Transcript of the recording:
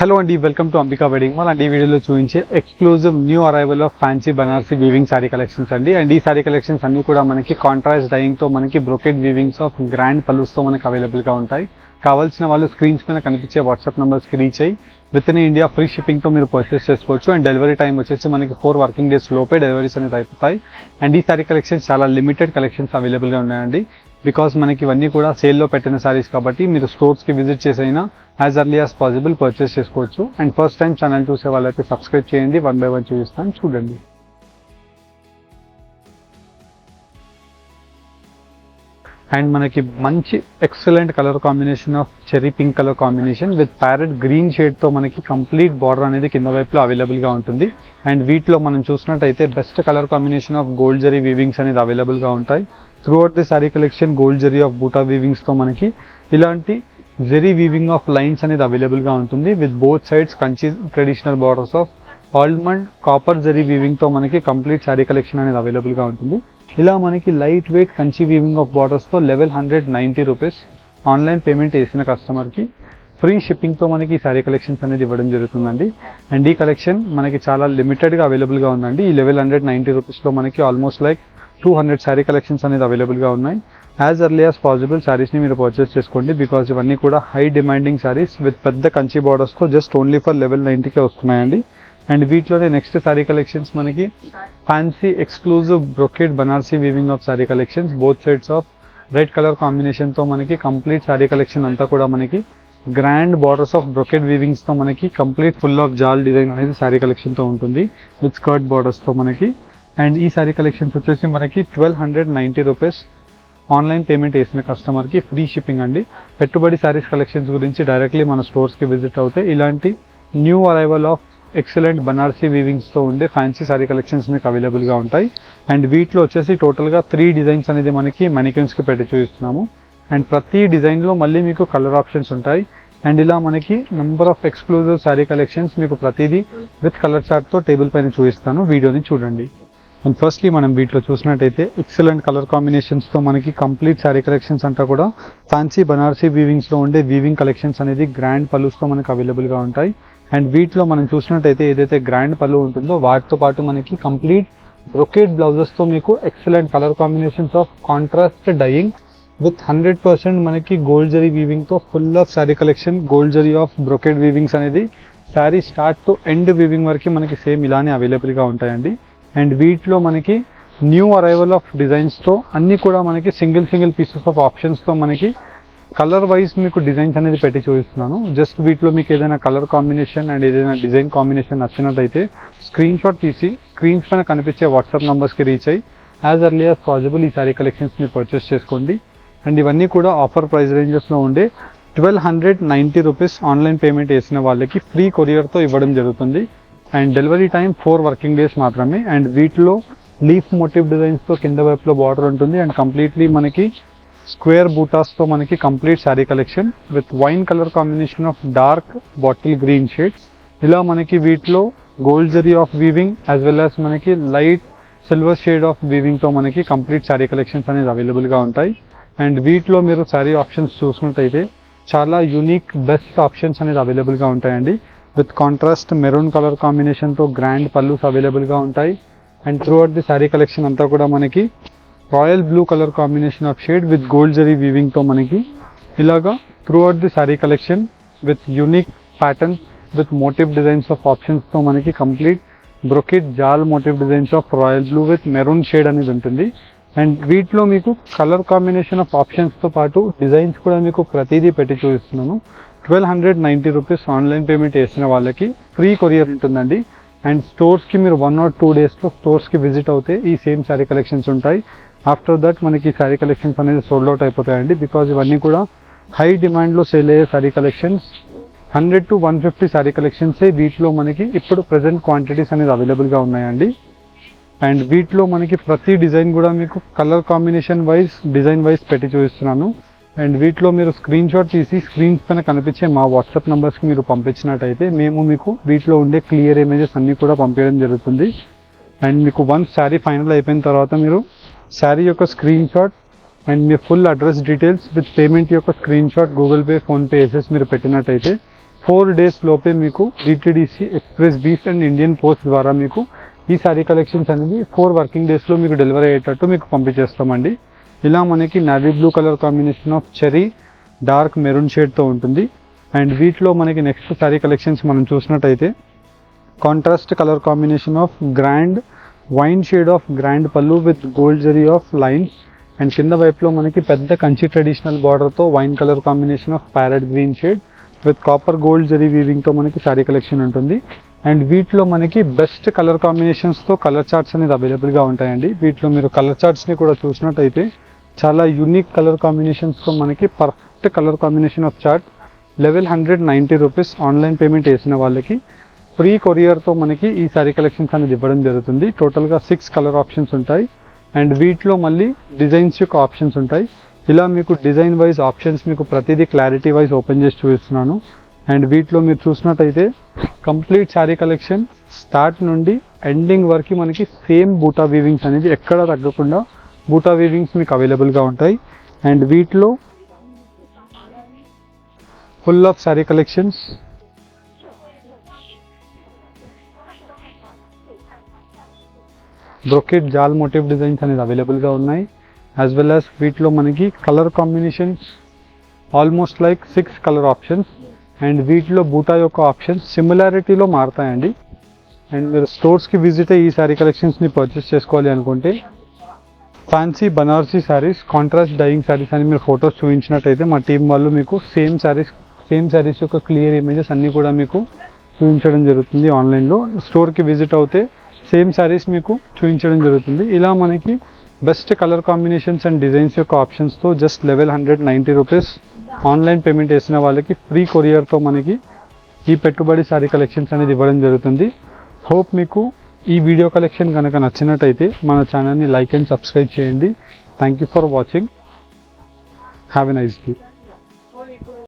Hello అండి, welcome to Ambika wedding mall. And ఈ వీడియోలో చూపించే exclusive new arrival of fancy Banarasi weaving sorry collections అండి. అండ్ ఈ సారీ కలెక్షన్స్ అన్ని కూడా మనకి కాంట్రాస్ట్ డైయింగ్ తో మనకి బ్రోకెడ్ వీవింగ్స్ ఆఫ్ గ్రాండ్ పల్లూస్ తో మనకి అవైలబుల్ గా ఉంటాయి. కావాల్సిన వాళ్ళు స్క్రీన్స్ పైన కనిపించే వాట్సాప్ నెంబర్స్ కి రీచ్ అయ్యి with in India free shipping తో మీరు పర్చేస్ చేసుకోవచ్చు. అండ్ డెలివరీ టైం వచ్చేసి మనకి 4 వర్కింగ్ డేస్ లోపే డెలివరీస్ అనేది అయిపోతాయి. అండ్ ఈ సారీ కలెక్షన్స్ చాలా లిమిటెడ్ కలెక్షన్స్ అవైలబుల్ గా ఉన్నాయండి. బికాస్ మనకి ఇవన్నీ కూడా సేల్లో పెట్టిన సారీస్ కాబట్టి మీరు స్టోర్స్ కి విజిట్ చేసైనా as early as possible purchase చేసుకోవచ్చు. అండ్ ఫస్ట్ టైం ఛానల్ చూసే వాళ్ళైతే సబ్స్క్రైబ్ చేయండి, 1 by 1 చూపిస్తాను చూడండి. అండ్ మనకి మంచి excellent colour combination of cherry pink colour combination with parrot green shade తో మనకి కంప్లీట్ బార్డర్ అనేది కింద వైపులో అవైలబుల్ గా ఉంటుంది. అండ్ వీటిలో మనం చూసినట్టయితే best colour combination of gold zari weavings అనేది అవైలబుల్ గా ఉంటాయి. Throughout the sari collection gold zari of buta weavings తో మనకి ఇలాంటి జరీ వీవింగ్ ఆఫ్ లైన్స్ అనేది అవైలబుల్ గా ఉంటుంది. With both sides Kanchi traditional borders of almond copper zari weaving తో మనకి కంప్లీట్ సారీ కలెక్షన్ అనేది అవైలబుల్ గా ఉంటుంది. ఇలా మనకి light weight Kanchi weaving of borders తో లెవెల్ 190 రూపీస్ ఆన్లైన్ పేమెంట్ చేసిన కస్టమర్ కి ఫ్రీ షిప్పింగ్ తో మనకి ఈ సారీ కలెక్షన్స్ అనేది ఇవ్వడం జరుగుతుందండి. అండ్ ఈ కలెక్షన్ మనకి చాలా లిమిటెడ్ గా అవైలబుల్ గా ఉందండి. ఈ లెవెల్ 190 రూపీస్ లో మనకి ఆల్మోస్ట్ లైక్ 200 సారీ కలెక్షన్స్ అనేది అవైలబుల్ గా ఉన్నాయి. As early as possible saris ని మీరు పర్చేస్ చేసుకోండి. బికాస్ ఇవన్నీ కూడా హై డిమాండింగ్ సారీస్ విత్ పెద్ద కంచి బార్డర్స్ తో జస్ట్ ఓన్లీ ఫర్ లెవెల్ 90కే వస్తున్నాయండి. అండ్ వీటిలోనే నెక్స్ట్ సారీ కలెక్షన్స్ మనకి fancy exclusive brocade Banarasi weaving of sorry collections both sides of red colour combination తో మనకి కంప్లీట్ సారీ కలెక్షన్ అంతా కూడా మనకి గ్రాండ్ బార్డర్స్ ఆఫ్ బ్రొకెడ్ వీవింగ్స్ తో మనకి కంప్లీట్ ఫుల్ ఆఫ్ జాల్ డిజైన్ అనేది సారీ కలెక్షన్ తో ఉంటుంది విత్ స్కర్ట్ బార్డర్స్ తో మనకి. అండ్ ఈ సారీ కలెక్షన్స్ వచ్చేసి మనకి 1290 రూపీస్ ఆన్లైన్ పేమెంట్ చేసిన కస్టమర్ కి ఫ్రీ షిప్పింగ్ అండి. పెట్టుబడి సారీస్ కలెక్షన్స్ గురించి డైరెక్ట్లీ మన స్టోర్స్ కి విజిట్ అవుతే ఇలాంటి new arrival of excellent Banarasi weavings తో ఉండే ఫ్యాన్సీ సారీ కలెక్షన్స్ మీకు అవైలబుల్ గా ఉంటాయి. అండ్ వీటిలో వచ్చేసి టోటల్ గా 3 డిజైన్స్ అనేది మనకి మెనిక్యూన్స్ కి పెట్టి చూపిస్తున్నాము. అండ్ ప్రతి డిజైన్ లో మళ్ళీ మీకు కలర్ ఆప్షన్స్ ఉంటాయి. అండ్ ఇలా మనకి number of exclusive sorry collections మీకు ప్రతిదీ విత్ కలర్ చార్ట్ తో టేబుల్ పైన చూపిస్తాను, వీడియోని చూడండి. అండ్ ఫస్ట్లీ మనం వీటిలో చూసినట్టయితే ఎక్సలెంట్ కలర్ కాంబినేషన్స్ తో మనకి కంప్లీట్ సారీ కలెక్షన్స్ అంతా కూడా ఫ్యాన్సీ బనారసి వీవింగ్స్ లో ఉండే వీవింగ్ కలెక్షన్స్ అనేది గ్రాండ్ పల్లూస్ తో మనకి అవైలబుల్ గా ఉంటాయి. అండ్ వీటిలో మనం చూసినట్టయితే ఏదైతే గ్రాండ్ పళ్ళు ఉంటుందో వాటితో పాటు మనకి కంప్లీట్ బ్రొకెడ్ బ్లౌజెస్ తో మీకు excellent colour combinations of contrast dyeing with 100% మనకి గోల్డ్ జరీ వీవింగ్ తో full of sari collection gold zari of brocade weavings అనేది sari start to end weaving వరకు మనకి సేమ్ ఇలానే అవైలబుల్ గా ఉంటాయండి. అండ్ వీటిలో మనకి న్యూ అరైవల్ ఆఫ్ డిజైన్స్ తో అన్ని కూడా మనకి సింగిల్ పీసెస్ ఆఫ్ ఆప్షన్స్ తో మనకి కలర్ వైజ్ మీకు డిజైన్స్ అనేది పెట్టి చూపిస్తున్నాను. జస్ట్ వీటిలో మీకు ఏదైనా కలర్ కాంబినేషన్ అండ్ ఏదైనా డిజైన్ కాంబినేషన్ నచ్చినట్టయితే స్క్రీన్ షాట్ తీసి స్క్రీన్స్ పైన కనిపించే వాట్సాప్ నంబర్స్ కి రీచ్ అయ్యి యాజ్ ఎర్లీ యాజ్ పాసిబుల్ ఈ సారీ కలెక్షన్స్ మీరు పర్చేస్ చేసుకోండి. అండ్ ఇవన్నీ కూడా ఆఫర్ ప్రైస్ రేంజెస్ లో ఉండే 1290 రూపీస్ ఆన్లైన్ పేమెంట్ చేసిన వాళ్ళకి ఫ్రీ కొరియర్ తో ఇవ్వడం జరుగుతుంది. And delivery time 4 working days మాత్రమే. అండ్ వీటిలో లీఫ్ మోటివ్ డిజైన్స్ తో కింద వైపులో బార్డర్ ఉంటుంది. అండ్ కంప్లీట్లీ మనకి స్క్వేర్ బూటాస్ తో మనకి complete sari collection with wine colour combination of dark bottle green shades. ఇలా మనకి వీటిలో gold zari of weaving as well as మనకి light silver shade of weaving తో మనకి కంప్లీట్ సారీ కలెక్షన్స్ అనేది అవైలబుల్ గా ఉంటాయి. అండ్ వీటిలో మీరు సారీ ఆప్షన్స్ చూసినట్టయితే చాలా యూనిక్ బెస్ట్ ఆప్షన్స్ అనేది అవైలబుల్ గా ఉంటాయండి. With contrast maroon colour combination తో గ్రాండ్ పల్లూస్ అవైలబుల్ గా ఉంటాయి. And throughout the sari collection అంతా కూడా మనకి royal blue colour combination of shade with gold zari weaving తో మనకి ఇలాగా throughout the sari collection with unique patterns with motif designs of options తో మనకి complete brocade jaal motif designs of royal blue with maroon shade అనేది ఉంటుంది. And వీటిలో మీకు colour combination of options తో పాటు డిజైన్స్ కూడా మీకు ప్రతిదీ పెట్టి చూపిస్తున్నాను. 1290 రూపీస్ ఆన్లైన్ పేమెంట్ చేసిన వాళ్ళకి ఫ్రీ కొరియర్ ఉంటుందండి. అండ్ స్టోర్స్ కి మీరు 1 or 2 days లో స్టోర్స్ కి విజిట్ అవుతే ఈ సేమ్ సారీ కలెక్షన్స్ ఉంటాయి. ఆఫ్టర్ దట్ మనకి సారీ కలెక్షన్స్ అనేది సోల్డ్ అవుట్ అయిపోతాయండి. బికాజ్ ఇవన్నీ కూడా హై డిమాండ్ లో సేల్ అయ్యే sorry collections 100 to 150 sorry collections వీటిలో మనకి ఇప్పుడు ప్రెసెంట్ క్వాంటిటీస్ అనేది అవైలబుల్ గా ఉన్నాయండి. అండ్ వీటిలో మనకి ప్రతి డిజైన్ కూడా మీకు colour combination wise design wise పెట్టి చూపిస్తున్నాను. అండ్ వీటిలో మీరు స్క్రీన్ షాట్ తీసి స్క్రీన్స్ పైన కనిపించే మా వాట్సాప్ నంబర్స్ కి మీరు పంపించినట్టయితే మేము మీకు వీటిలో ఉండే క్లియర్ ఇమేజెస్ అన్ని కూడా పంపించడం జరుగుతుంది. అండ్ మీకు వన్స్ శారీ ఫైనల్ అయిపోయిన తర్వాత మీరు శారీ యొక్క స్క్రీన్ షాట్ అండ్ మీ full address details with payment యొక్క screenshot Google Pay PhonePe వేసేసి మీరు పెట్టినట్టయితే 4 days లోపే మీకు DTDC Xpressbees and Indian Post ద్వారా మీకు ఈ శారీ కలెక్షన్స్ అనేది 4 వర్కింగ్ డేస్లో మీకు డెలివరీ అయ్యేటట్టు మీకు పంపించేస్తామండి. ఇలా మనకి navy blue colour combination of cherry dark maroon షేడ్తో ఉంటుంది. అండ్ వీటిలో మనకి నెక్స్ట్ శారీ కలెక్షన్స్ మనం చూసినట్టయితే contrast colour combination of grand wine shade of grand pallu with gold zari of lines and కింద వైపులో మనకి పెద్ద కంచి ట్రెడిషనల్ బార్డర్తో wine colour combination of parrot green shade with copper gold zari వీవింగ్తో మనకి శారీ కలెక్షన్ ఉంటుంది. అండ్ వీటిలో మనకి బెస్ట్ కలర్ కాంబినేషన్స్తో కలర్ చార్ట్స్ అనేది అవైలబుల్గా ఉంటాయండి. వీటిలో మీరు కలర్ చార్ట్స్ని కూడా చూసినట్టయితే చాలా యూనిక్ కలర్ కాంబినేషన్స్తో మనకి perfect colour combination of chart level 190 rupees online payment వేసిన వాళ్ళకి ఫ్రీ కొరియర్తో మనకి ఈ శారీ కలెక్షన్స్ అనేది ఇవ్వడం జరుగుతుంది. టోటల్గా 6 కలర్ ఆప్షన్స్ ఉంటాయి. అండ్ వీటిలో మళ్ళీ డిజైన్స్ యొక్క ఆప్షన్స్ ఉంటాయి. ఇలా మీకు డిజైన్ వైజ్ ఆప్షన్స్ మీకు ప్రతిదీ క్లారిటీ వైజ్ ఓపెన్ చేసి చూపిస్తున్నాను. అండ్ వీటిలో మీరు చూసినట్టయితే కంప్లీట్ శారీ కలెక్షన్ స్టార్ట్ నుండి ఎండింగ్ వరకు మనకి సేమ్ బూటా వీవింగ్స్ అనేది ఎక్కడ తగ్గకుండా బూటా వీవింగ్స్ మీకు అవైలబుల్గా ఉంటాయి. అండ్ వీటిలో full of sari collections brocade jaal motif designs అనేది అవైలబుల్గా ఉన్నాయి. యాజ్ వెల్ యాజ్ వీటిలో మనకి colour combinations almost like 6 colour options. And వీటిలో బూటా యొక్క ఆప్షన్స్ సిమిలారిటీలో మారుతాయండి. అండ్ మీరు స్టోర్స్కి విజిట్ అయ్యి ఈ శారీ కలెక్షన్స్ని పర్చేస్ చేసుకోవాలి అనుకుంటే fancy Banarasi sarees contrast dyeing sarees అని మీరు ఫొటోస్ చూపించినట్టయితే మా టీం వాళ్ళు మీకు సేమ్ శారీస్ యొక్క క్లియర్ ఇమేజెస్ అన్నీ కూడా మీకు చూపించడం జరుగుతుంది. ఆన్లైన్లో స్టోర్కి విజిట్ అవుతే సేమ్ శారీస్ మీకు చూపించడం జరుగుతుంది. ఇలా మనకి best colour combinations and designs యొక్క ఆప్షన్స్తో just level 190 rupees online payment వేసిన వాళ్ళకి ఫ్రీ కొరియర్తో మనకి ఈ పెట్టుబడి శారీ కలెక్షన్స్ అనేది ఇవ్వడం జరుగుతుంది. హోప్ మీకు ఈ వీడియో కలెక్షన్ కనుక నచ్చినట్టయితే మన ఛానల్ని లైక్ అండ్ సబ్స్క్రైబ్ చేయండి. Thank you for watching. Have a nice day.